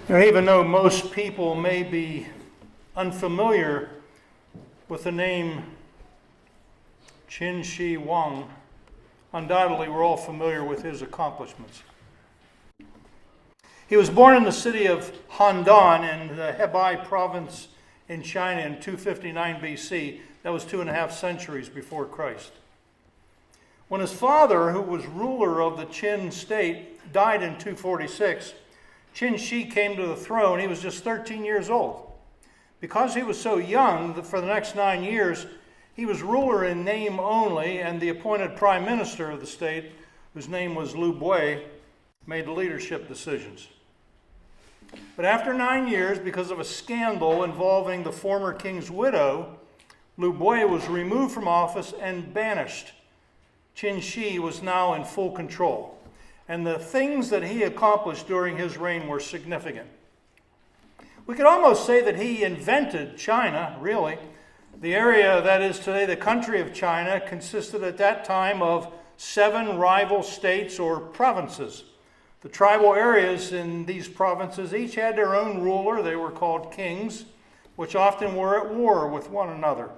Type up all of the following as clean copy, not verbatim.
Even though most people may be unfamiliar with the name Qin Shi Huang, undoubtedly we're all familiar with his accomplishments. He was born in the city of Handan in the Hebei province in China in 259 BC. That was 2.5 centuries before Christ. When his father, who was ruler of the Qin state, died in 246, Qin Shi came to the throne. He was just 13 years old. Because he was so young, for the next 9 years, he was ruler in name only, and the appointed prime minister of the state, whose name was Liu Bui, made leadership decisions. But after 9 years, because of a scandal involving the former king's widow, Liu Bui was removed from office and banished. Qin Shi was now in full control, and the things that he accomplished during his reign were significant. We could almost say that he invented China, really. The area that is today the country of China consisted at that time of 7 rival states or provinces. The tribal areas in these provinces each had their own ruler. They were called kings, which often were at war with one another.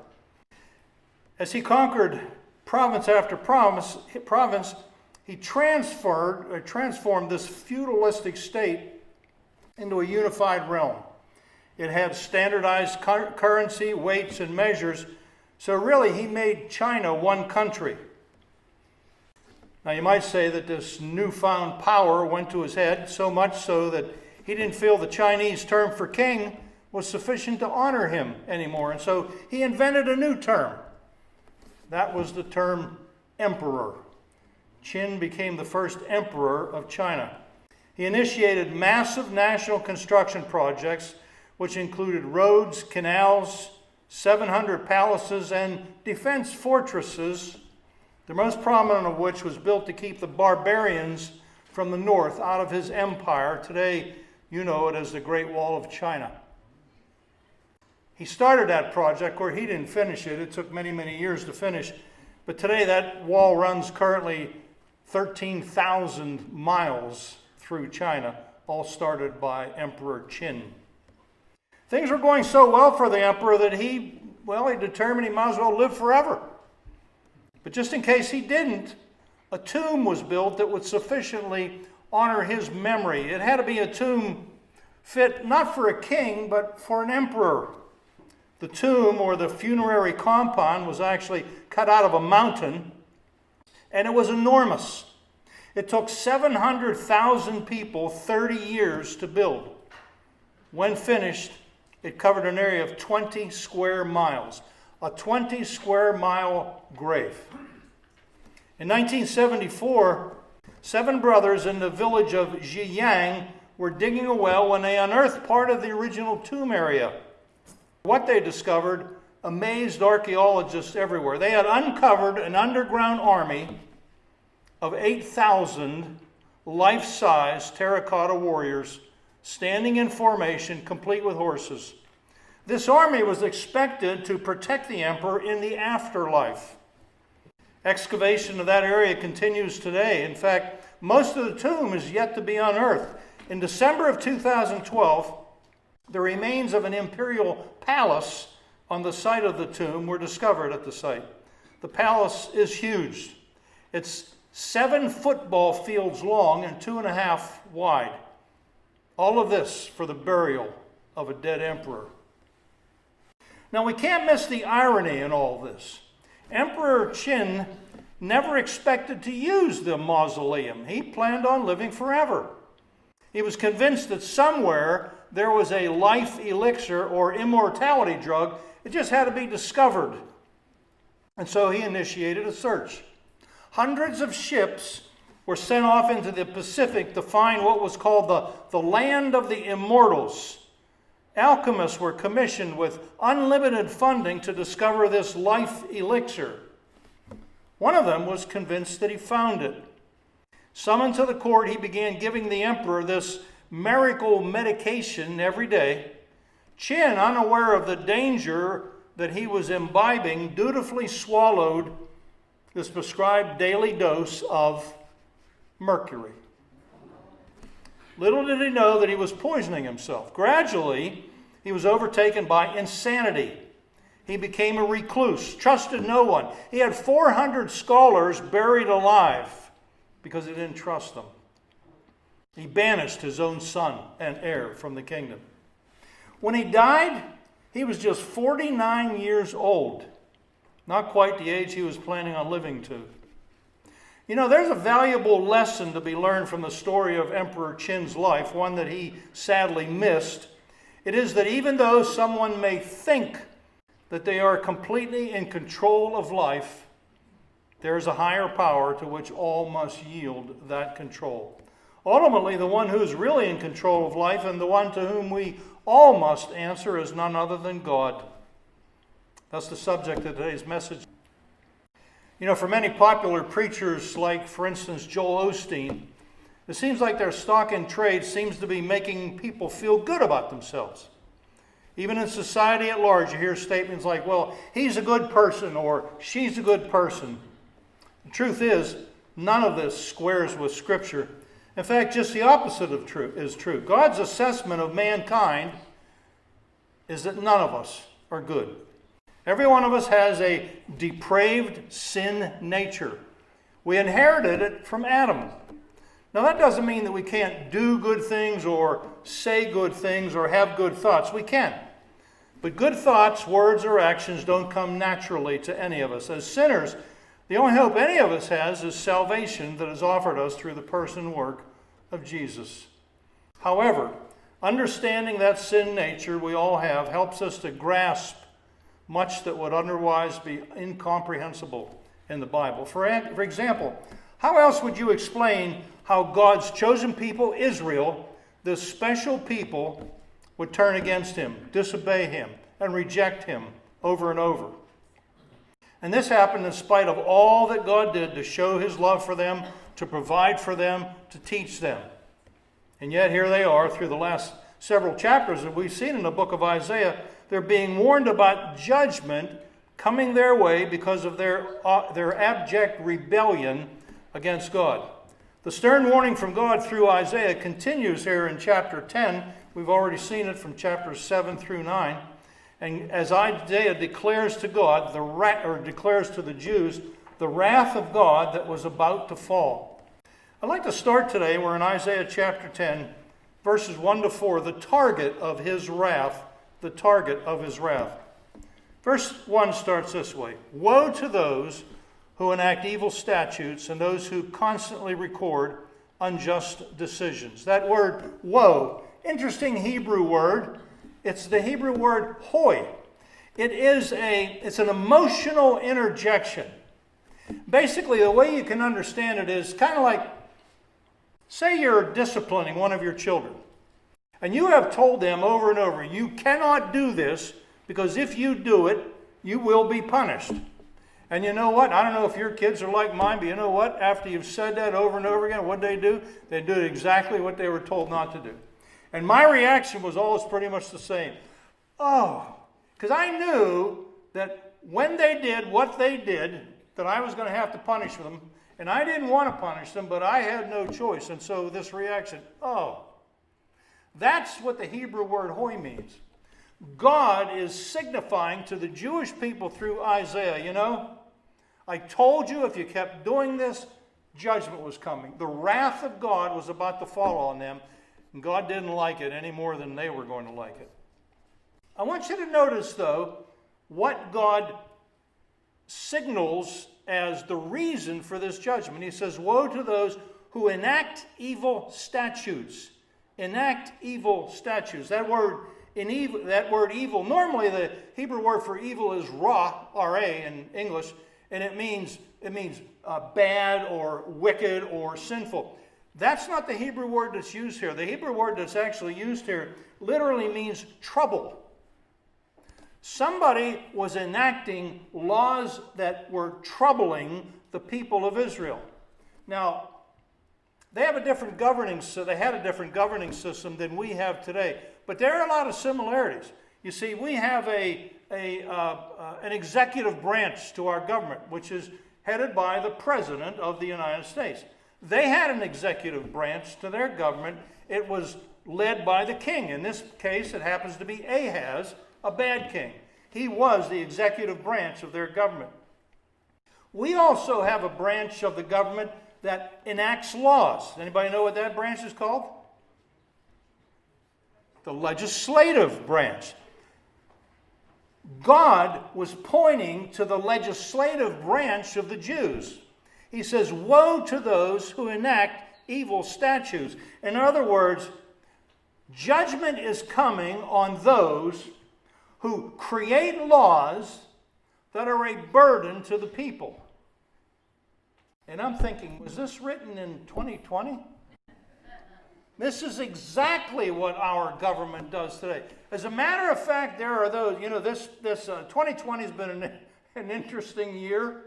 As he conquered province after province, he transformed this feudalistic state into a unified realm. It had standardized currency, weights, and measures. So really, he made China one country. Now, you might say that this newfound power went to his head, so much so that he didn't feel the Chinese term for king was sufficient to honor him anymore. And so he invented a new term. That was the term emperor. Qin became the first emperor of China. He initiated massive national construction projects, which included roads, canals, 700 palaces, and defense fortresses, the most prominent of which was built to keep the barbarians from the north out of his empire. Today, you know it as the Great Wall of China. He started that project, or he didn't finish it. It took many, many years to finish. But today that wall runs currently 13,000 miles through China, all started by Emperor Qin. Things were going so well for the emperor that he determined he might as well live forever. But just in case he didn't, a tomb was built that would sufficiently honor his memory. It had to be a tomb fit not for a king, but for an emperor. The tomb, or the funerary compound, was actually cut out of a mountain, and it was enormous. It took 700,000 people 30 years to build. When finished, it covered an area of 20 square miles, a 20 square mile grave. In 1974, 7 brothers in the village of Zhiyang were digging a well when they unearthed part of the original tomb area. What they discovered amazed archaeologists everywhere. They had uncovered an underground army of 8,000 life-size terracotta warriors standing in formation, complete with horses. This army was expected to protect the emperor in the afterlife. Excavation of that area continues today. In fact, most of the tomb is yet to be unearthed. In December of 2012, the remains of an imperial palace on the site of the tomb were discovered at the site. The palace is huge. It's 7 football fields long and 2.5 wide. All of this for the burial of a dead emperor. Now, we can't miss the irony in all this. Emperor Qin never expected to use the mausoleum. He planned on living forever. He was convinced that somewhere there was a life elixir or immortality drug. It just had to be discovered. And so he initiated a search. Hundreds of ships were sent off into the Pacific to find what was called the land of the immortals. Alchemists were commissioned with unlimited funding to discover this life elixir. One of them was convinced that he found it. Summoned to the court, he began giving the emperor this miracle medication every day. Qin, unaware of the danger that he was imbibing, dutifully swallowed this prescribed daily dose of mercury. Little did he know that he was poisoning himself. Gradually, he was overtaken by insanity. He became a recluse, trusted no one. He had 400 scholars buried alive because he didn't trust them. He banished his own son and heir from the kingdom. When he died, he was just 49 years old. Not quite the age he was planning on living to. You know, there's a valuable lesson to be learned from the story of Emperor Qin's life, one that he sadly missed. It is that even though someone may think that they are completely in control of life, there is a higher power to which all must yield that control. Ultimately, the one who is really in control of life and the one to whom we all must answer is none other than God. That's the subject of today's message. You know, for many popular preachers, like, for instance, Joel Osteen, it seems like their stock in trade seems to be making people feel good about themselves. Even in society at large, you hear statements like, well, he's a good person or she's a good person. The truth is, none of this squares with Scripture. In fact, just the opposite of is true. God's assessment of mankind is that none of us are good. Every one of us has a depraved sin nature. We inherited it from Adam. Now that doesn't mean that we can't do good things or say good things or have good thoughts. We can. But good thoughts, words, or actions don't come naturally to any of us. As sinners, the only hope any of us has is salvation that is offered us through the person and work of Jesus. However, understanding that sin nature we all have helps us to grasp much that would otherwise be incomprehensible in the Bible. For example, how else would you explain how God's chosen people, Israel, this special people, would turn against him, disobey him, and reject him over and over? And this happened in spite of all that God did to show his love for them, to provide for them, to teach them. And yet here they are through the last several chapters that we've seen in the book of Isaiah. They're being warned about judgment coming their way because of their abject rebellion against God. The stern warning from God through Isaiah continues here in chapter 10. We've already seen it from chapters 7 through 9. And as Isaiah declares to God, declares to the Jews, the wrath of God that was about to fall. I'd like to start today, we're in Isaiah chapter 10, verses 1 to 4, the target of his wrath, the target of his wrath. Verse 1 starts this way: Woe to those who enact evil statutes and those who constantly record unjust decisions. That word, woe, interesting Hebrew word. It's the Hebrew word hoi. It's an emotional interjection. Basically, the way you can understand it is kind of like, say you're disciplining one of your children, and you have told them over and over, you cannot do this because if you do it, you will be punished. And you know what? I don't know if your kids are like mine, but you know what? After you've said that over and over again, what do? They do exactly what they were told not to do. And my reaction was always pretty much the same. Oh, because I knew that when they did what they did, that I was going to have to punish them. And I didn't want to punish them, but I had no choice. And so this reaction, oh, that's what the Hebrew word hoi means. God is signifying to the Jewish people through Isaiah, you know, I told you if you kept doing this, judgment was coming. The wrath of God was about to fall on them, and God didn't like it any more than they were going to like it. I want you to notice, though, what God signals as the reason for this judgment. He says, woe to those who enact evil statutes. Enact evil statutes. That word evil, normally the Hebrew word for evil is ra, R-A in English, and it means bad or wicked or sinful. That's not the Hebrew word that's used here. The Hebrew word that's actually used here literally means trouble. Somebody was enacting laws that were troubling the people of Israel. Now, they had a different governing system than we have today. But there are a lot of similarities. You see, we have an executive branch to our government, which is headed by the President of the United States. They had an executive branch to their government, it was led by the king. In this case, it happens to be Ahaz, a bad king. He was the executive branch of their government. We also have a branch of the government that enacts laws. Anybody know what that branch is called? The legislative branch. God was pointing to the legislative branch of the Jews. He says, woe to those who enact evil statutes. In other words, judgment is coming on those who create laws that are a burden to the people. And I'm thinking, was this written in 2020? This is exactly what our government does today. As a matter of fact, there are those, this 2020 has been an interesting year.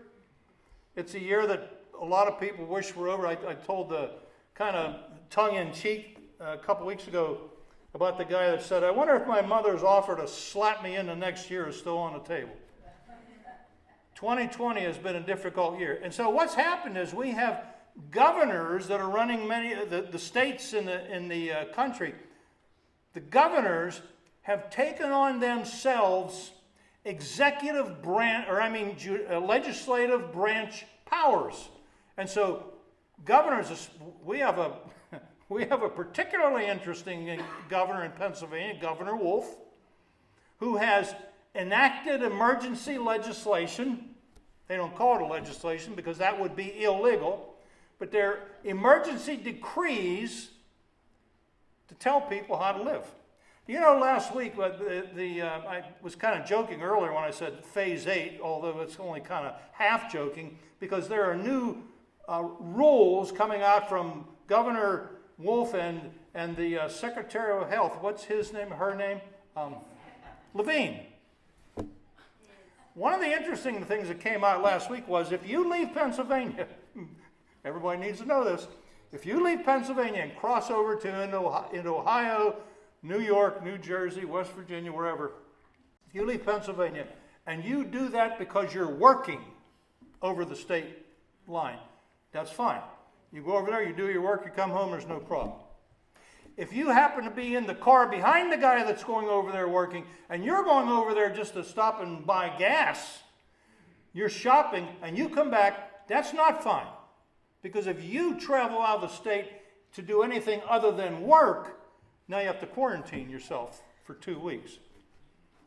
It's a year that a lot of people wish were over. I told the kind of tongue-in-cheek a couple weeks ago about the guy that said, I wonder if my mother's offer to slap me in the next year is still on the table. 2020 has been a difficult year. And so what's happened is we have governors that are running many of the states in the country. The governors have taken on themselves legislative branch powers. And so governors, we have a particularly interesting governor in Pennsylvania, Governor Wolf, who has enacted emergency legislation. They don't call it a legislation because that would be illegal, but they're emergency decrees to tell people how to live. Last week, I was kind of joking earlier when I said phase 8, although it's only kind of half joking, because there are new rules coming out from Governor Wolf and the Secretary of Health. What's his name, her name? Levine. One of the interesting things that came out last week was if you leave Pennsylvania, everybody needs to know this, if you leave Pennsylvania and cross over into Ohio, New York, New Jersey, West Virginia, wherever, if you leave Pennsylvania and you do that because you're working over the state line, that's fine. You go over there, you do your work, you come home, there's no problem. If you happen to be in the car behind the guy that's going over there working, and you're going over there just to stop and buy gas, you're shopping, and you come back, that's not fine. Because if you travel out of the state to do anything other than work, now you have to quarantine yourself for 2 weeks.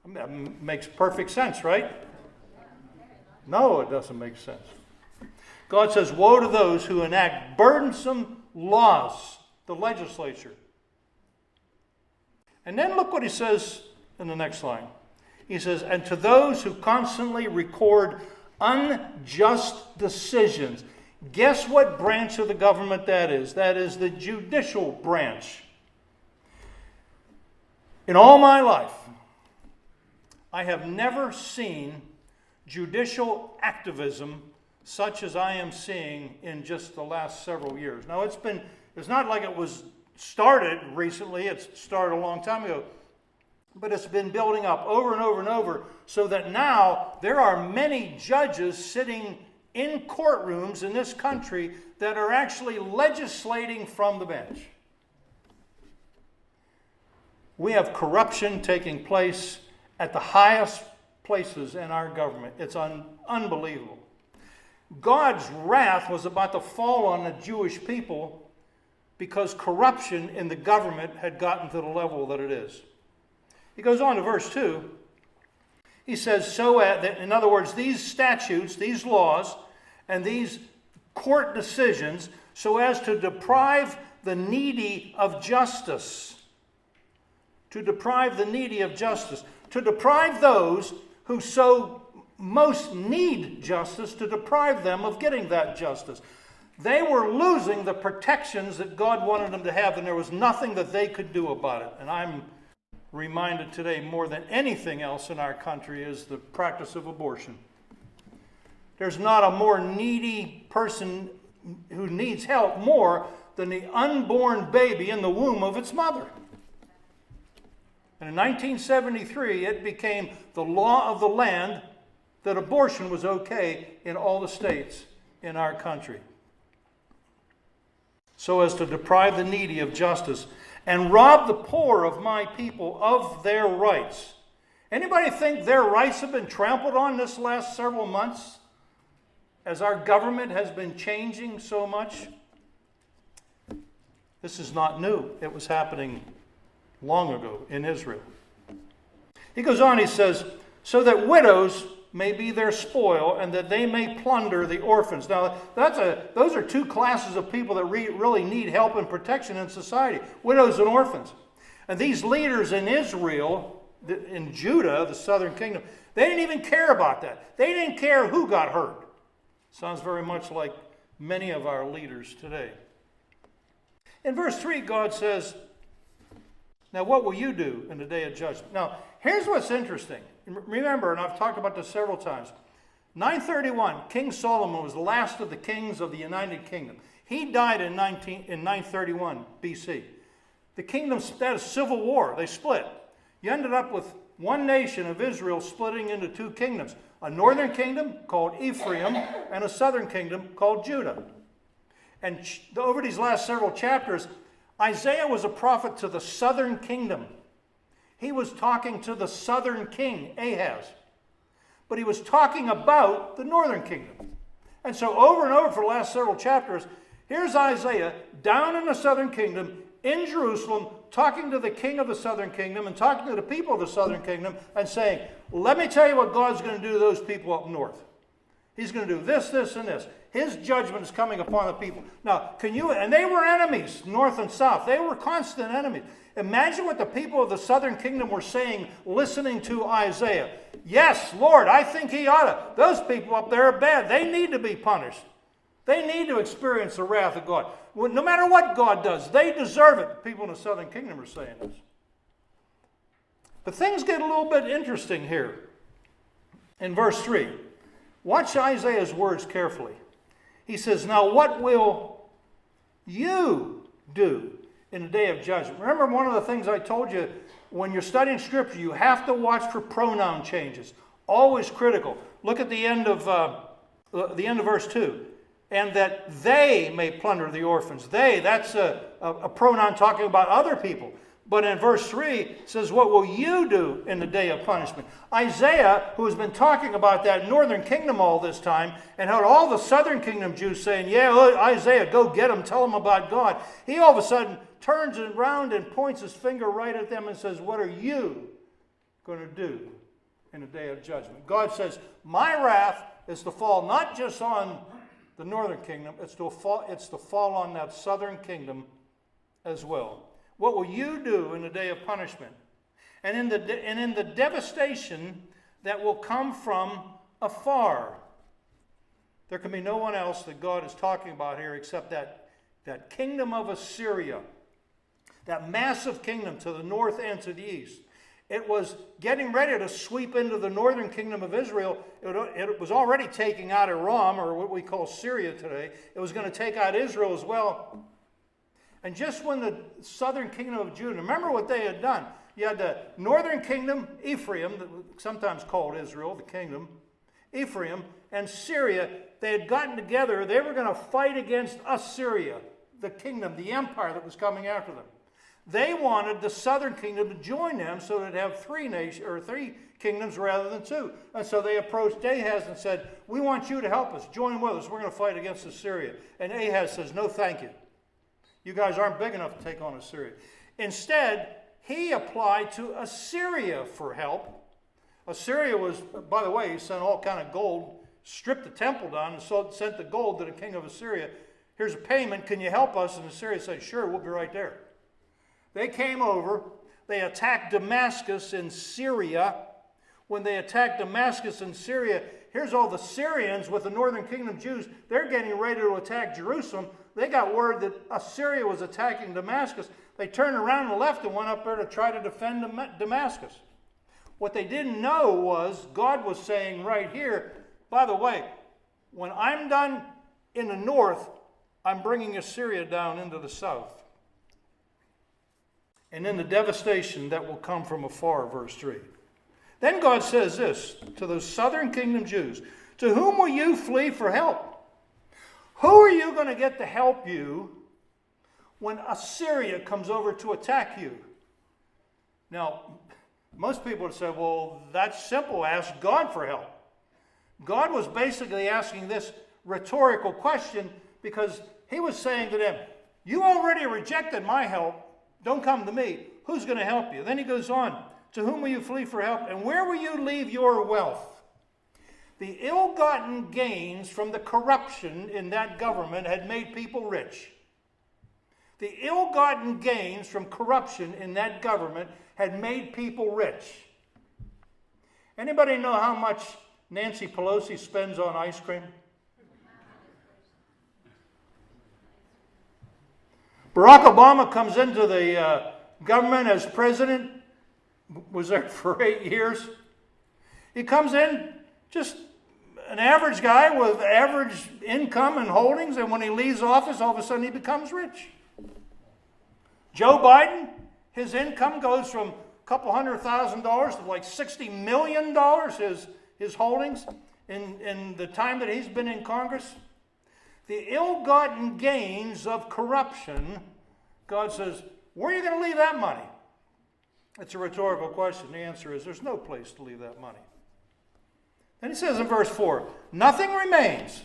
I mean, that makes perfect sense, right? No, it doesn't make sense. God says, woe to those who enact burdensome laws, the legislature. And then look what he says in the next line. He says, and to those who constantly record unjust decisions. Guess what branch of the government that is? That is the judicial branch. In all my life, I have never seen judicial activism such as I am seeing in just the last several years. Now, it's not like it was started recently. It started a long time ago. But it's been building up over and over and over so that now there are many judges sitting in courtrooms in this country that are actually legislating from the bench. We have corruption taking place at the highest places in our government. It's unbelievable. God's wrath was about to fall on the Jewish people because corruption in the government had gotten to the level that it is. He goes on to verse 2. He says, in other words, these statutes, these laws, and these court decisions, so as to deprive the needy of justice. To deprive the needy of justice. To deprive those who so most need justice, to deprive them of getting that justice. They were losing the protections that God wanted them to have, and there was nothing that they could do about it. And I'm reminded today more than anything else in our country is the practice of abortion. There's not a more needy person who needs help more than the unborn baby in the womb of its mother. And in 1973, it became the law of the land that abortion was okay in all the states in our country. so as to deprive the needy of justice and rob the poor of my people of their rights. Anybody think their rights have been trampled on this last several months as our government has been changing so much? This is not new. It was happening long ago in Israel. He goes on, he says, so that widows may be their spoil and that they may plunder the orphans. Now, those are two classes of people that really need help and protection in society, widows and orphans. And these leaders in Israel, in Judah, the southern kingdom, they didn't even care about that. They didn't care who got hurt. Sounds very much like many of our leaders today. In verse 3, God says, now what will you do in the day of judgment? Now, here's what's interesting. Remember, and I've talked about this several times, 931, King Solomon was the last of the kings of the United Kingdom. He died in 931 BC. The kingdom had a civil war. They split. You ended up with one nation of Israel splitting into two kingdoms, a northern kingdom called Ephraim and a southern kingdom called Judah. And over these last several chapters, Isaiah was a prophet to the southern kingdom. He was talking to the southern king, Ahaz. But he was talking about the northern kingdom. And so over and over for the last several chapters, here's Isaiah down in the southern kingdom, in Jerusalem, talking to the king of the southern kingdom and talking to the people of the southern kingdom and saying, let me tell you what God's going to do to those people up north. He's going to do this, this, and this. His judgment is coming upon the people. Now, and they were enemies, north and south. They were constant enemies. Imagine what the people of the southern kingdom were saying, listening to Isaiah. Yes, Lord, I think he ought to. Those people up there are bad. They need to be punished. They need to experience the wrath of God. No matter what God does, they deserve it. The people in the southern kingdom are saying this. But things get a little bit interesting here. In verse 3, watch Isaiah's words carefully. He says, now what will you do in the day of judgment? Remember one of the things I told you, when you're studying Scripture, you have to watch for pronoun changes. Always critical. Look at the end of verse 2. And that they may plunder the orphans. They, that's a pronoun talking about other people. But in verse 3, it says, what will you do in the day of punishment? Isaiah, who has been talking about that northern kingdom all this time, and had all the southern kingdom Jews saying, yeah, Isaiah, go get them, tell them about God. He all of a sudden turns around and points his finger right at them and says, what are you going to do in the day of judgment? God says, my wrath is to fall not just on the northern kingdom, it's to fall on that southern kingdom as well. What will you do in the day of punishment? And in the devastation that will come from afar. There can be no one else that God is talking about here except that kingdom of Assyria, that massive kingdom to the north and to the east. It was getting ready to sweep into the northern kingdom of Israel. It was already taking out Aram, or what we call Syria today. It was going to take out Israel as well. And just when the southern kingdom of Judah, remember what they had done. You had the northern kingdom, Ephraim, sometimes called Israel, the kingdom, Ephraim, and Syria. They had gotten together. They were going to fight against Assyria, the kingdom, the empire that was coming after them. They wanted the southern kingdom to join them so they'd have three kingdoms rather than two. And so they approached Ahaz and said, we want you to help us. Join with us. We're going to fight against Assyria. And Ahaz says, no, thank you. You guys aren't big enough to take on Assyria. Instead, he applied to Assyria for help. Assyria was, by the way, he sent all kind of gold, stripped the temple down, and sent the gold to the king of Assyria. Here's a payment. Can you help us? And Assyria said, sure, we'll be right there. They came over. They attacked Damascus in Syria. When they attacked Damascus in Syria, here's all the Syrians with the northern kingdom Jews. They're getting ready to attack Jerusalem. They got word that Assyria was attacking Damascus. They turned around and left and went up there to try to defend Damascus. What they didn't know was God was saying right here, by the way, when I'm done in the north, I'm bringing Assyria down into the south. And then the devastation that will come from afar, verse 3. Then God says this to those southern kingdom Jews, to whom will you flee for help? Who are you going to get to help you when Assyria comes over to attack you? Now, most people would say, well, that's simple. Ask God for help. God was basically asking this rhetorical question because he was saying to them, you already rejected my help. Don't come to me. Who's going to help you? Then he goes on, to whom will you flee for help? And where will you leave your wealth? The ill-gotten gains from the corruption in that government had made people rich. The ill-gotten gains from corruption in that government had made people rich. Anybody know how much Nancy Pelosi spends on ice cream? Barack Obama comes into the government as president, was there for 8 years. He comes in just an average guy with average income and holdings, and when he leaves office, all of a sudden he becomes rich. Joe Biden, his income goes from a couple $100,000 to like $60 million, his holdings in the time that he's been in Congress. The ill-gotten gains of corruption, God says, where are you going to leave that money? It's a rhetorical question. The answer is there's no place to leave that money. Then he says in verse 4, nothing remains.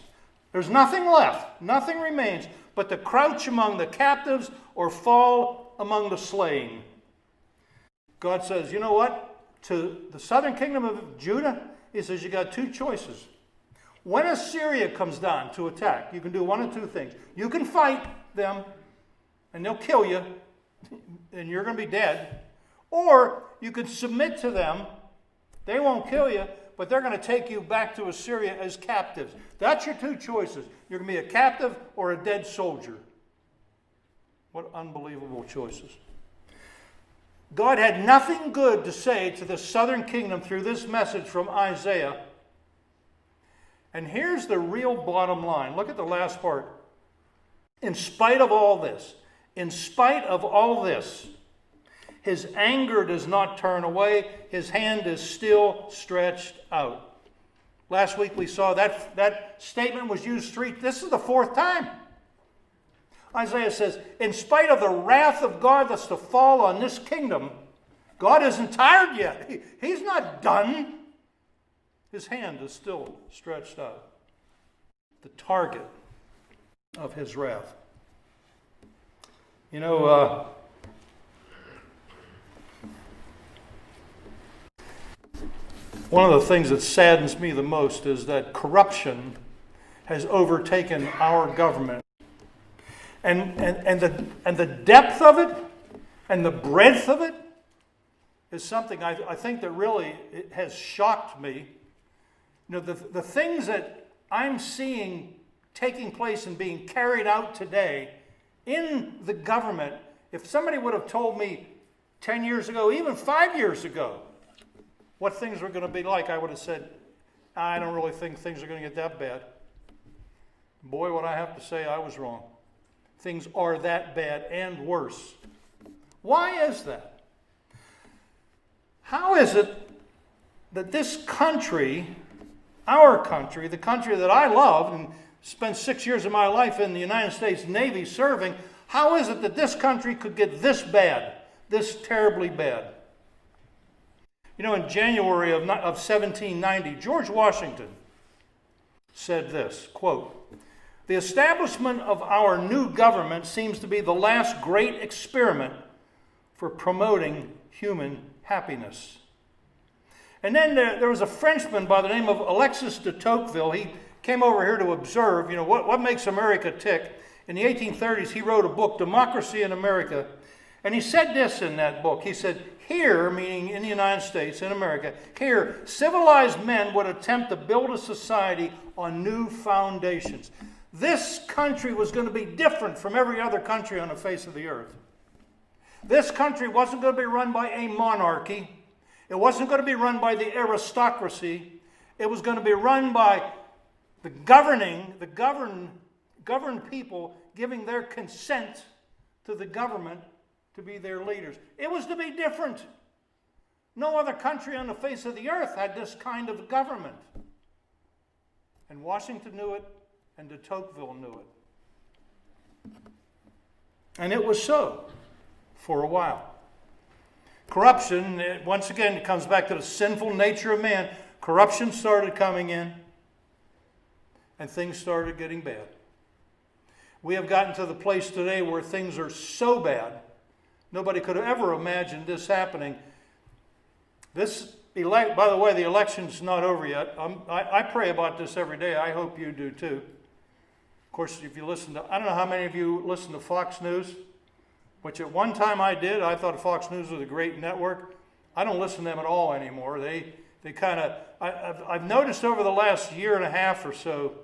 There's nothing left. Nothing remains but to crouch among the captives or fall among the slain. God says, you know what? To the southern kingdom of Judah, he says you got two choices. When Assyria comes down to attack, you can do one of two things. You can fight them, and they'll kill you, and you're going to be dead. Or you can submit to them. They won't kill you, but they're going to take you back to Assyria as captives. That's your two choices. You're going to be a captive or a dead soldier. What unbelievable choices. God had nothing good to say to the southern kingdom through this message from Isaiah. And here's the real bottom line. Look at the last part. In spite of all this, his anger does not turn away. His hand is still stretched out. Last week we saw that statement was used this is the fourth time. Isaiah says, in spite of the wrath of God that's to fall on this kingdom, God isn't tired yet. He's not done. His hand is still stretched out. The target of his wrath. You know, one of the things that saddens me the most is that corruption has overtaken our government. And the depth of it and the breadth of it is something I think that really it has shocked me. You know, the things that I'm seeing taking place and being carried out today in the government, if somebody would have told me 10 years ago, even 5 years ago, what things were going to be like, I would have said, I don't really think things are going to get that bad. Boy, what I have to say, I was wrong. Things are that bad and worse. Why is that? How is it that this country, our country, the country that I love and spent 6 years of my life in the United States Navy serving, how is it that this country could get this bad, this terribly bad? You know, in January of 1790, George Washington said this, quote, the establishment of our new government seems to be the last great experiment for promoting human happiness. And then there was a Frenchman by the name of Alexis de Tocqueville. He came over here to observe, what makes America tick. In the 1830s, he wrote a book, Democracy in America. And he said this in that book. He said, here, meaning in the United States, in America, here, civilized men would attempt to build a society on new foundations. This country was going to be different from every other country on the face of the earth. This country wasn't going to be run by a monarchy. It wasn't going to be run by the aristocracy. It was going to be run by the governed people giving their consent to the government to be their leaders. It was to be different. No other country on the face of the earth had this kind of government. And Washington knew it, and de Tocqueville knew it. And it was so for a while. Corruption, once again, it comes back to the sinful nature of man. Corruption started coming in, and things started getting bad. We have gotten to the place today where things are so bad, nobody could have ever imagined this happening. By the way, the election's not over yet. I pray about this every day. I hope you do too. Of course, if you listen to, I don't know how many of you listen to Fox News, which at one time I did. I thought Fox News was a great network. I don't listen to them at all anymore. They kind of, I've noticed over the last year and a half or so,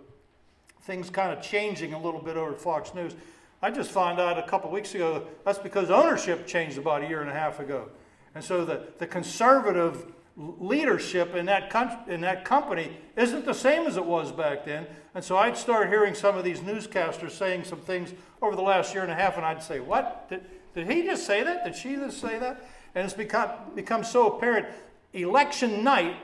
things kind of changing a little bit over Fox News. I just found out a couple weeks ago that's because ownership changed about a year and a half ago. And so the conservative leadership in that company isn't the same as it was back then. And so I'd start hearing some of these newscasters saying some things over the last year and a half, and I'd say, what? Did he just say that? Did she just say that? And it's become so apparent. Election night,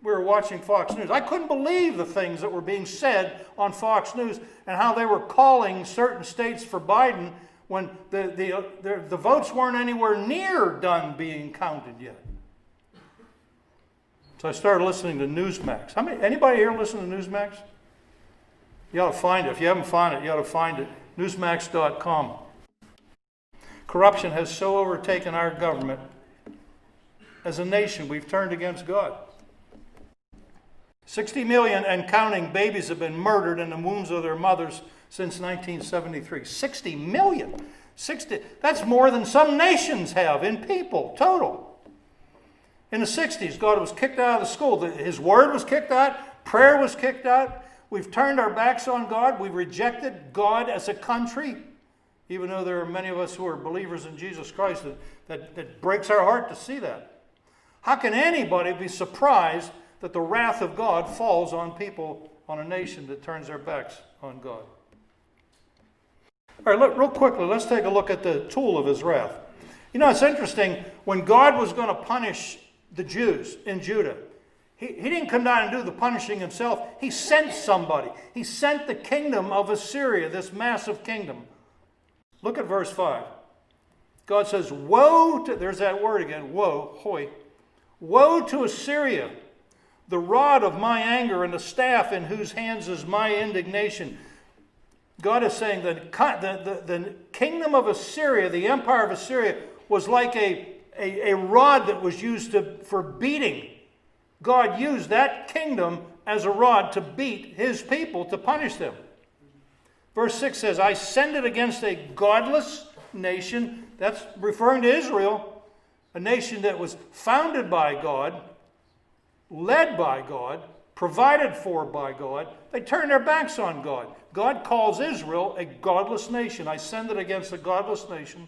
we were watching Fox News. I couldn't believe the things that were being said on Fox News and how they were calling certain states for Biden when the votes weren't anywhere near done being counted yet. So I started listening to Newsmax. Anybody here listen to Newsmax? You ought to find it. If you haven't found it, you ought to find it. Newsmax.com. Corruption has so overtaken our government. As a nation, we've turned against God. 60 million and counting babies have been murdered in the wombs of their mothers since 1973. 60 million. That's more than some nations have in people, total. In the 60s, God was kicked out of the school. His word was kicked out. Prayer was kicked out. We've turned our backs on God. We've rejected God as a country, even though there are many of us who are believers in Jesus Christ. That breaks our heart to see that. How can anybody be surprised that the wrath of God falls on people, on a nation that turns their backs on God? All right, real quickly, let's take a look at the tool of his wrath. You know, it's interesting. When God was going to punish the Jews in Judah, he didn't come down and do the punishing himself. He sent somebody. He sent the kingdom of Assyria, this massive kingdom. Look at verse 5. God says, woe to, there's that word again, woe, hoi. Woe to Assyria, the rod of my anger and the staff in whose hands is my indignation. God is saying that the kingdom of Assyria, the empire of Assyria, was like a rod that was used for beating. God used that kingdom as a rod to beat his people, to punish them. Verse 6 says, I send it against a godless nation. That's referring to Israel, a nation that was founded by God, led by God, provided for by God. They turned their backs on God. God calls Israel a godless nation. I send it against a godless nation.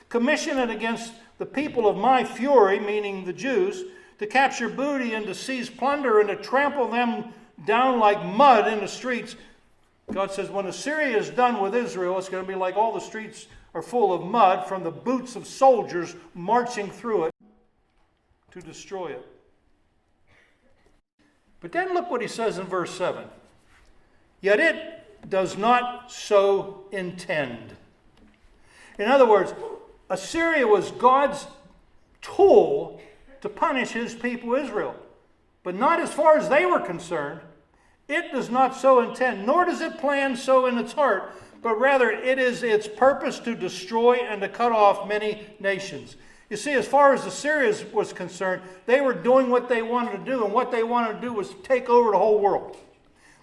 Commission it against the people of my fury, meaning the Jews, to capture booty and to seize plunder and to trample them down like mud in the streets. God says when Assyria is done with Israel, it's going to be like all the streets are full of mud from the boots of soldiers marching through it to destroy it. But then look what he says in verse 7. Yet it does not so intend. In other words, Assyria was God's tool to punish his people Israel. But not as far as they were concerned. It does not so intend, nor does it plan so in its heart, but rather it is its purpose to destroy and to cut off many nations. You see, as far as Assyria was concerned, they were doing what they wanted to do, and what they wanted to do was take over the whole world.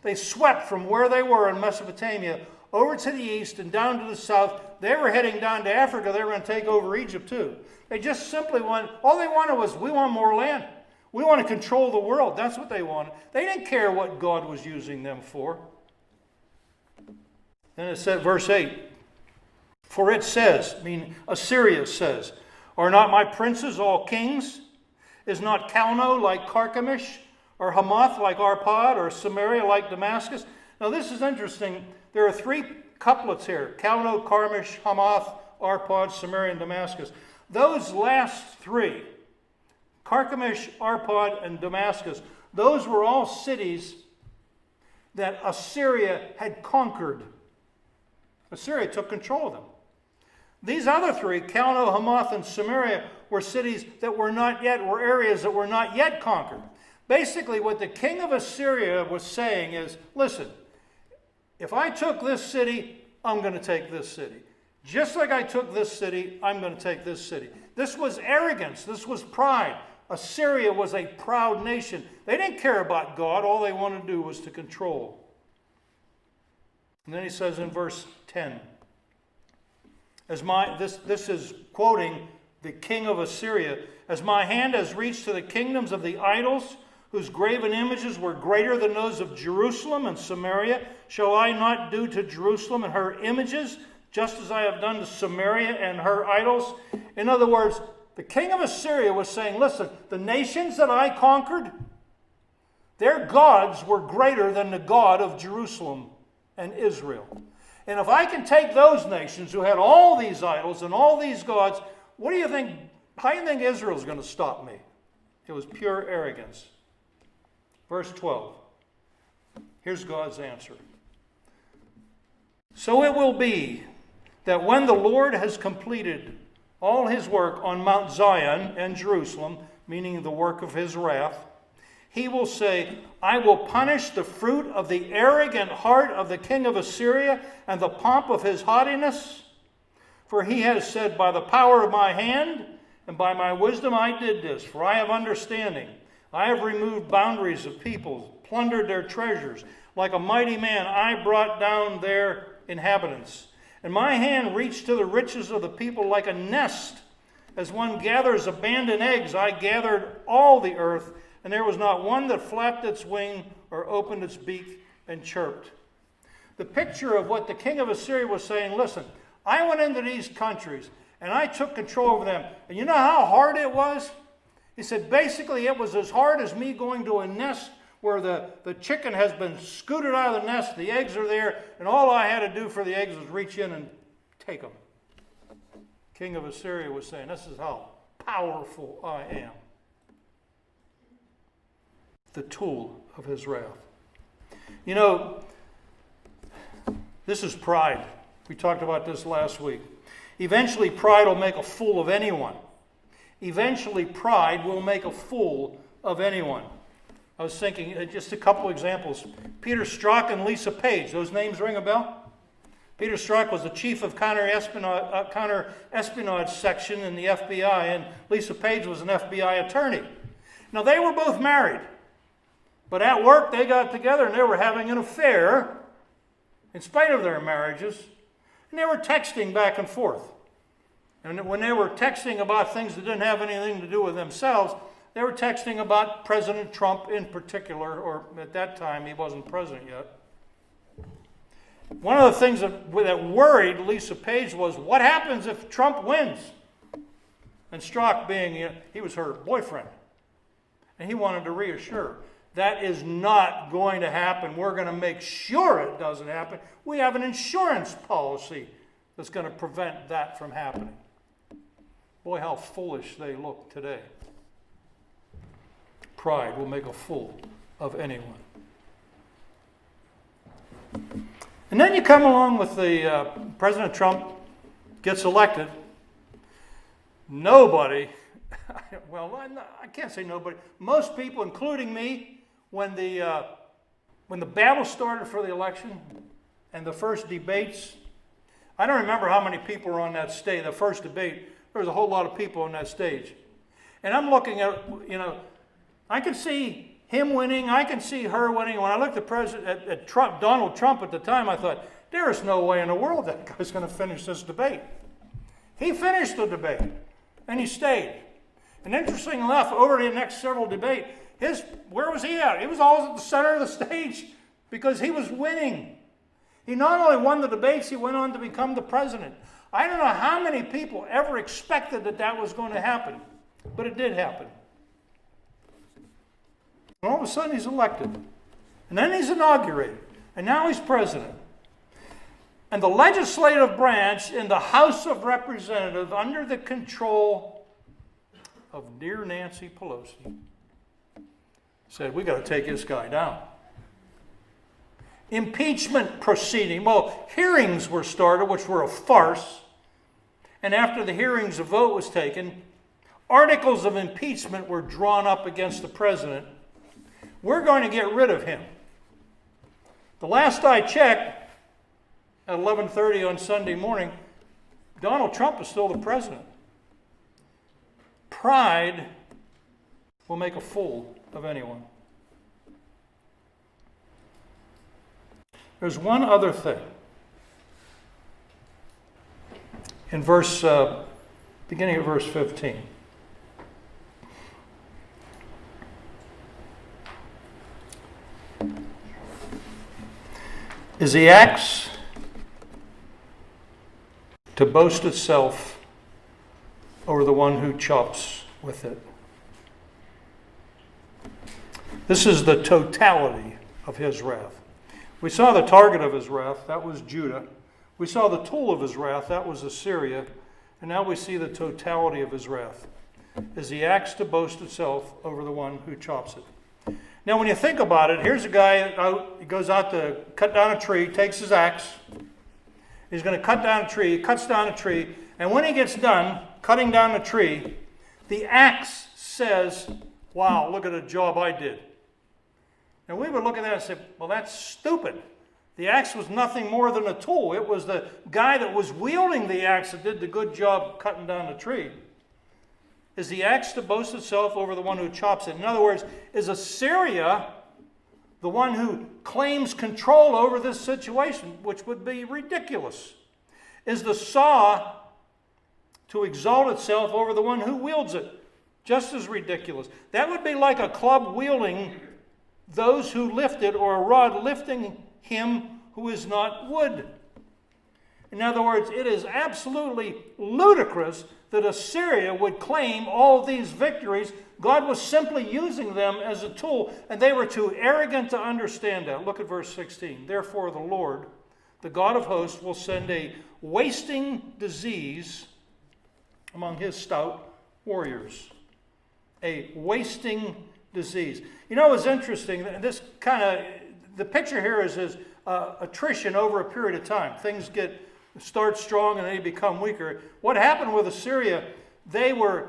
They swept from where they were in Mesopotamia over to the east and down to the south. They were heading down to Africa. They were going to take over Egypt too. They just simply all they wanted was, we want more land. We want to control the world. That's what they wanted. They didn't care what God was using them for. Then it said, verse 8, for it says, Assyria says, are not my princes all kings? Is not Calno like Carchemish, or Hamath like Arpad, or Samaria like Damascus? Now this is interesting. There are three couplets here. Calno, Carchemish, Hamath, Arpad, Samaria, and Damascus. Those last three, Carchemish, Arpad, and Damascus, those were all cities that Assyria had conquered. Assyria took control of them. These other three, Calno, Hamath, and Samaria, were cities that were areas that were not yet conquered. Basically, what the king of Assyria was saying is, listen, if I took this city, I'm going to take this city. Just like I took this city, I'm going to take this city. This was arrogance. This was pride. Assyria was a proud nation. They didn't care about God. All they wanted to do was to control. And then he says in verse 10, this is quoting the king of Assyria, as my hand has reached to the kingdoms of the idols, whose graven images were greater than those of Jerusalem and Samaria, shall I not do to Jerusalem and her images, just as I have done to Samaria and her idols? In other words, the king of Assyria was saying, listen, the nations that I conquered, their gods were greater than the God of Jerusalem and Israel. And if I can take those nations who had all these idols and all these gods, what do you think? How do you think Israel's going to stop me? It was pure arrogance. Verse 12. Here's God's answer. So it will be that when the Lord has completed all his work on Mount Zion and Jerusalem, meaning the work of his wrath, he will say, I will punish the fruit of the arrogant heart of the king of Assyria and the pomp of his haughtiness. For he has said, by the power of my hand and by my wisdom I did this, for I have understanding. I have removed boundaries of peoples, plundered their treasures. Like a mighty man, I brought down their inhabitants. And my hand reached to the riches of the people like a nest. As one gathers abandoned eggs, I gathered all the earth, and there was not one that flapped its wing or opened its beak and chirped. The picture of what the king of Assyria was saying, listen, I went into these countries and I took control over them. And you know how hard it was? He said, basically it was as hard as me going to a nest where the chicken has been scooted out of the nest, the eggs are there, and all I had to do for the eggs was reach in and take them. King of Assyria was saying, this is how powerful I am. The tool of his wrath. You know, this is pride. We talked about this last week. Eventually, pride will make a fool of anyone. Eventually, pride will make a fool of anyone. I was thinking, just a couple examples. Peter Strzok and Lisa Page. Those names ring a bell? Peter Strzok was the chief of counter-espionage section in the FBI, and Lisa Page was an FBI attorney. Now, they were both married. But at work, they got together and they were having an affair in spite of their marriages. And they were texting back and forth. And when they were texting about things that didn't have anything to do with themselves, they were texting about President Trump in particular, or at that time, he wasn't president yet. One of the things that worried Lisa Page was, what happens if Trump wins? And Strzok being, he was her boyfriend. And he wanted to reassure, that is not going to happen. We're going to make sure it doesn't happen. We have an insurance policy that's going to prevent that from happening. Boy, how foolish they look today. Pride will make a fool of anyone. And then you come along with the President Trump gets elected. Nobody, well, I can't say nobody. Most people, including me, when the battle started for the election and the first debates, I don't remember how many people were on that stage. The first debate, there was a whole lot of people on that stage. And I'm looking at, I can see him winning. I can see her winning. When I looked at Trump, Donald Trump at the time, I thought, there is no way in the world that guy's going to finish this debate. He finished the debate, and he stayed. And interestingly enough, over the next several debates, where was he at? He was always at the center of the stage because he was winning. He not only won the debates, he went on to become the president. I don't know how many people ever expected that was going to happen, but it did happen. And all of a sudden he's elected. And then he's inaugurated. And now he's president. And the legislative branch in the House of Representatives, under the control of dear Nancy Pelosi, said, we got to take this guy down. Impeachment proceeding. Well, hearings were started, which were a farce. and after the hearings, a vote was taken, articles of impeachment were drawn up against the president. We're going to get rid of him. The last I checked, at 11:30 on Sunday morning, Donald Trump is still the president. Pride will make a fool of anyone. There's one other thing. In beginning of verse 15. Is the axe to boast itself over the one who chops with it? This is the totality of his wrath. We saw the target of his wrath, that was Judah. We saw the tool of his wrath, that was Assyria. And now we see the totality of his wrath. Is the axe to boast itself over the one who chops it? Now when you think about it, here's a guy, he goes out to cut down a tree, takes his axe. He's going to cut down a tree, he cuts down a tree, and when he gets done cutting down the tree, the axe says, wow, look at the job I did. And we would look at that and say, well, that's stupid. The axe was nothing more than a tool. It was the guy that was wielding the axe that did the good job cutting down the tree. Is the axe to boast itself over the one who chops it? In other words, is Assyria the one who claims control over this situation, which would be ridiculous? Is the saw to exalt itself over the one who wields it? Just as ridiculous. That would be like a club wielding those who lift it, or a rod lifting him who is not wood. In other words, it is absolutely ludicrous that Assyria would claim all these victories. God was simply using them as a tool, and they were too arrogant to understand that. Look at verse 16. Therefore the Lord, the God of hosts, will send a wasting disease among his stout warriors. A wasting disease. You know, it's interesting. This the picture here is attrition over a period of time. Things start strong and they become weaker. What happened with Assyria? They were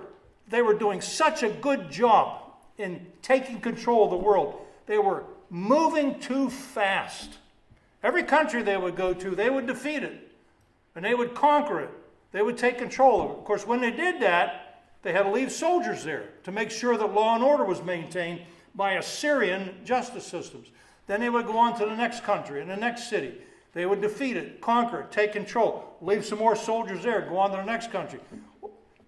doing such a good job in taking control of the world. They were moving too fast. Every country they would go to, they would defeat it, and they would conquer it. They would take control of it. Of course, when they did that, they had to leave soldiers there to make sure that law and order was maintained by Assyrian justice systems. Then they would go on to the next country and the next city. They would defeat it, conquer it, take control, leave some more soldiers there, go on to the next country.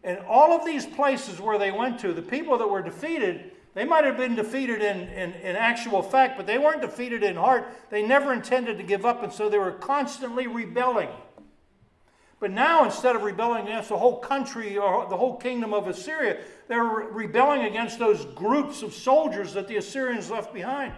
And all of these places where they went to, the people that were defeated, they might have been defeated in actual fact, but they weren't defeated in heart. They never intended to give up, and so they were constantly rebelling. But now, instead of rebelling against the whole country or the whole kingdom of Assyria, they're rebelling against those groups of soldiers that the Assyrians left behind.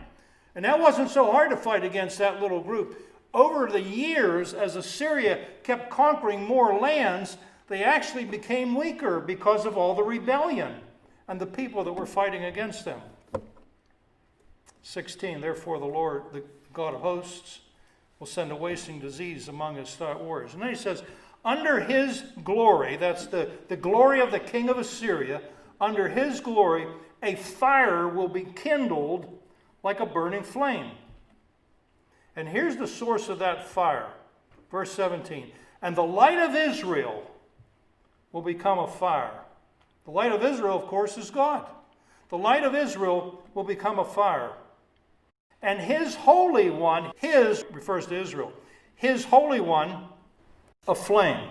And that wasn't so hard to fight against that little group. Over the years, as Assyria kept conquering more lands, they actually became weaker because of all the rebellion and the people that were fighting against them. 16, therefore the Lord, the God of hosts, will send a wasting disease among his stout warriors. And then he says, under his glory, that's the glory of the king of Assyria, under his glory, a fire will be kindled like a burning flame. And here's the source of that fire. Verse 17. And the light of Israel will become a fire. The light of Israel, of course, is God. The light of Israel will become a fire. And his Holy One, his refers to Israel, his Holy One, a flame.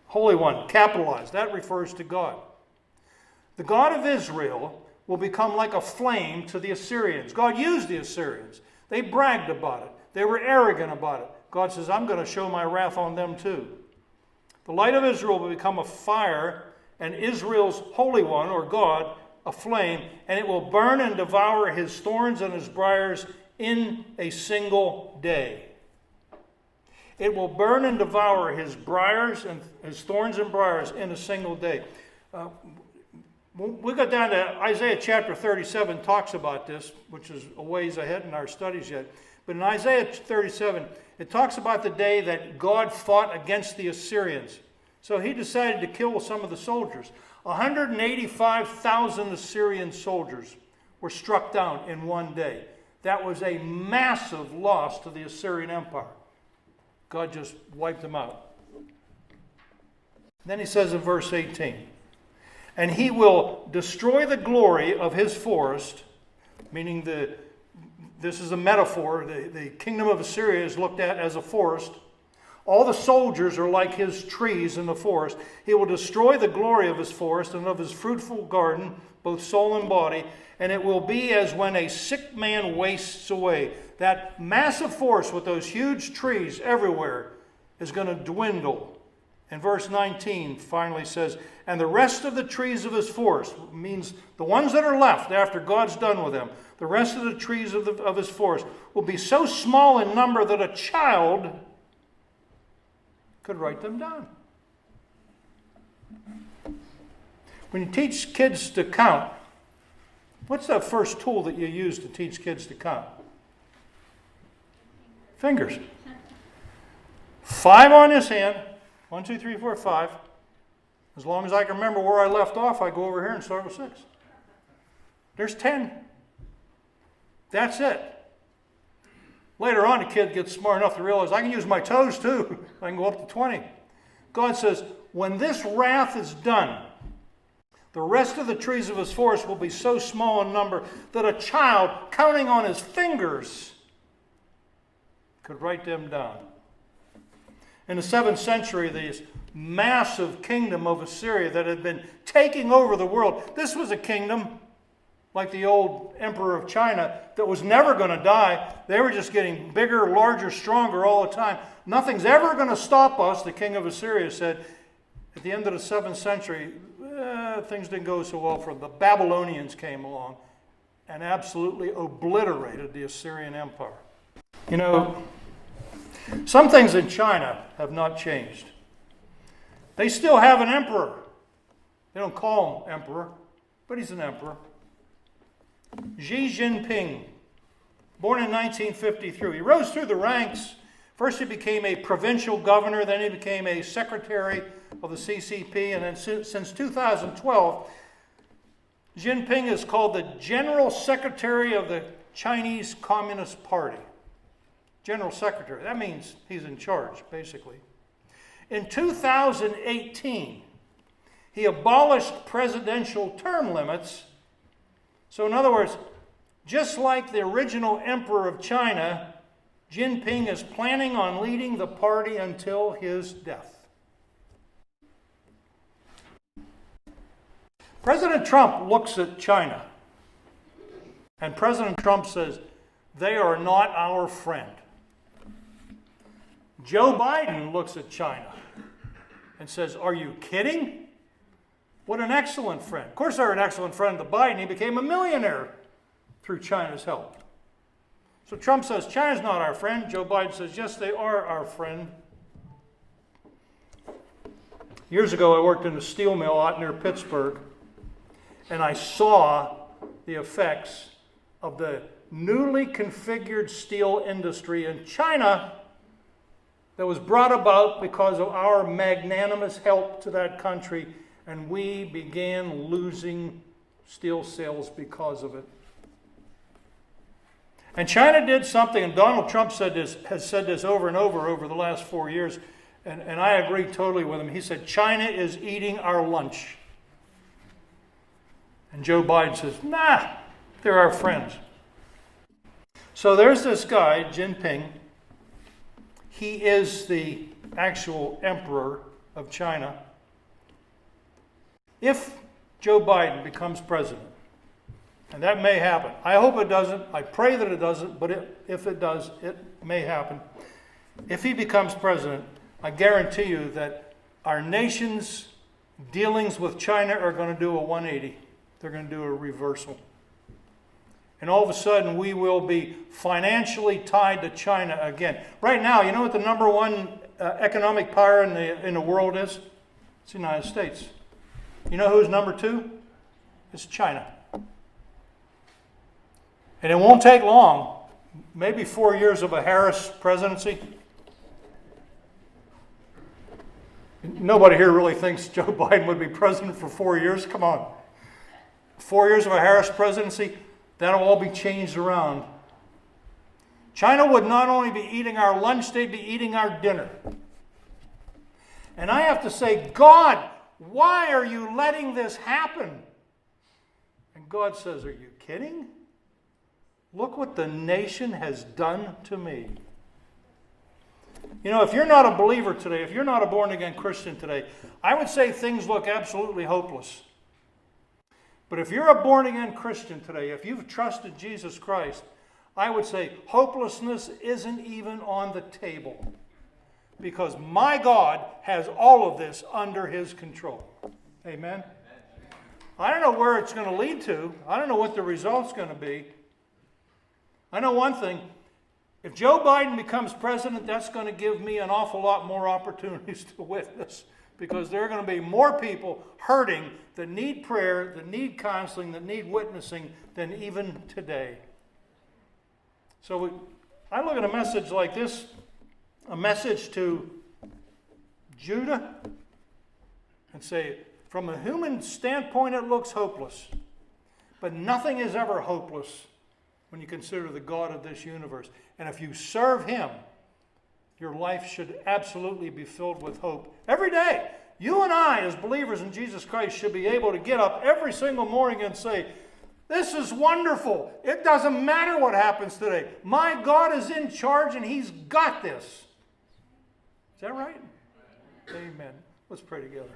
Holy One, capitalized. That refers to God. The God of Israel will become like a flame to the Assyrians. God used the Assyrians. They bragged about it. They were arrogant about it. God says, I'm going to show my wrath on them too. The light of Israel will become a fire, and Israel's Holy One, or God, a flame, and it will burn and devour his thorns and his briars in a single day. It will burn and devour his briars and his thorns and briars in a single day. We got down to Isaiah chapter 37, talks about this, which is a ways ahead in our studies yet. But in Isaiah 37, it talks about the day that God fought against the Assyrians. It So he decided to kill some of the soldiers. 185,000 Assyrian soldiers were struck down in one day. That was a massive loss to the Assyrian Empire. God just wiped them out. Then he says in verse 18, and he will destroy the glory of his forest, meaning this is a metaphor. The kingdom of Assyria is looked at as a forest. All the soldiers are like his trees in the forest. He will destroy the glory of his forest and of his fruitful garden, both soul and body, and it will be as when a sick man wastes away. That massive forest with those huge trees everywhere is going to dwindle. And verse 19 finally says, and the rest of the trees of his forest, means the ones that are left after God's done with them, the rest of the trees of his forest will be so small in number that a child could write them down. When you teach kids to count, what's that first tool that you use to teach kids to count? Fingers. 5 on this hand. 1, 2, 3, 4, 5. As long as I can remember where I left off, I go over here and start with 6. There's 10. That's it. Later on, the kid gets smart enough to realize I can use my toes too. I can go up to 20. God says, when this wrath is done, the rest of the trees of his forest will be so small in number that a child counting on his fingers could write them down. In the 7th century, this massive kingdom of Assyria that had been taking over the world, this was a kingdom like the old emperor of China that was never going to die. They were just getting bigger, larger, stronger all the time. Nothing's ever going to stop us, the king of Assyria said. At the end of the 7th century, things didn't go so well for them. The Babylonians came along and absolutely obliterated the Assyrian Empire. You know, some things in China have not changed. They still have an emperor. They don't call him emperor, but he's an emperor. Xi Jinping, born in 1953. He rose through the ranks. First he became a provincial governor, then he became a secretary of the CCP, and then since 2012, Jinping is called the General Secretary of the Chinese Communist Party. General Secretary. That means he's in charge, basically. In 2018, he abolished presidential term limits. So in other words, just like the original emperor of China, Jinping is planning on leading the party until his death. President Trump looks at China, and President Trump says, they are not our friend. Joe Biden looks at China and says, are you kidding? What an excellent friend. Of course, they're an excellent friend to Biden. He became a millionaire through China's help. So Trump says, China's not our friend. Joe Biden says, yes, they are our friend. Years ago, I worked in a steel mill out near Pittsburgh, and I saw the effects of the newly configured steel industry in China that was brought about because of our magnanimous help to that country, and we began losing steel sales because of it. And China did something, and Donald Trump has said this over and over the last 4 years, and I agree totally with him. He said, China is eating our lunch. And Joe Biden says, nah, they're our friends. So there's this guy, Jinping. He is the actual emperor of China. If Joe Biden becomes president, and that may happen. I hope it doesn't. I pray that it doesn't, but if it does, it may happen. If he becomes president, I guarantee you that our nation's dealings with China are going to do a 180. They're going to do a reversal. And all of a sudden, we will be financially tied to China again. Right now, you know what the number one economic power in the world is? It's the United States. You know who's number two? It's China. And it won't take long, maybe 4 years of a Harris presidency. Nobody here really thinks Joe Biden would be president for 4 years. Come on. 4 years of a Harris presidency, that'll all be changed around. China would not only be eating our lunch, they'd be eating our dinner. And I have to say, God, why are you letting this happen? And God says, are you kidding? Look what the nation has done to me. You know, if you're not a believer today, if you're not a born-again Christian today, I would say things look absolutely hopeless. But if you're a born-again Christian today, if you've trusted Jesus Christ, I would say hopelessness isn't even on the table. Because my God has all of this under His control. Amen? I don't know where it's going to lead to. I don't know what the result's going to be. I know one thing. If Joe Biden becomes president, that's going to give me an awful lot more opportunities to witness. Because there are going to be more people hurting that need prayer, that need counseling, that need witnessing than even today. So I look at a message like this, a message to Judah, and say, from a human standpoint, it looks hopeless. But nothing is ever hopeless when you consider the God of this universe. And if you serve Him, your life should absolutely be filled with hope. Every day, you and I, as believers in Jesus Christ, should be able to get up every single morning and say, this is wonderful. It doesn't matter what happens today. My God is in charge and He's got this. Is that right? Amen. Let's pray together.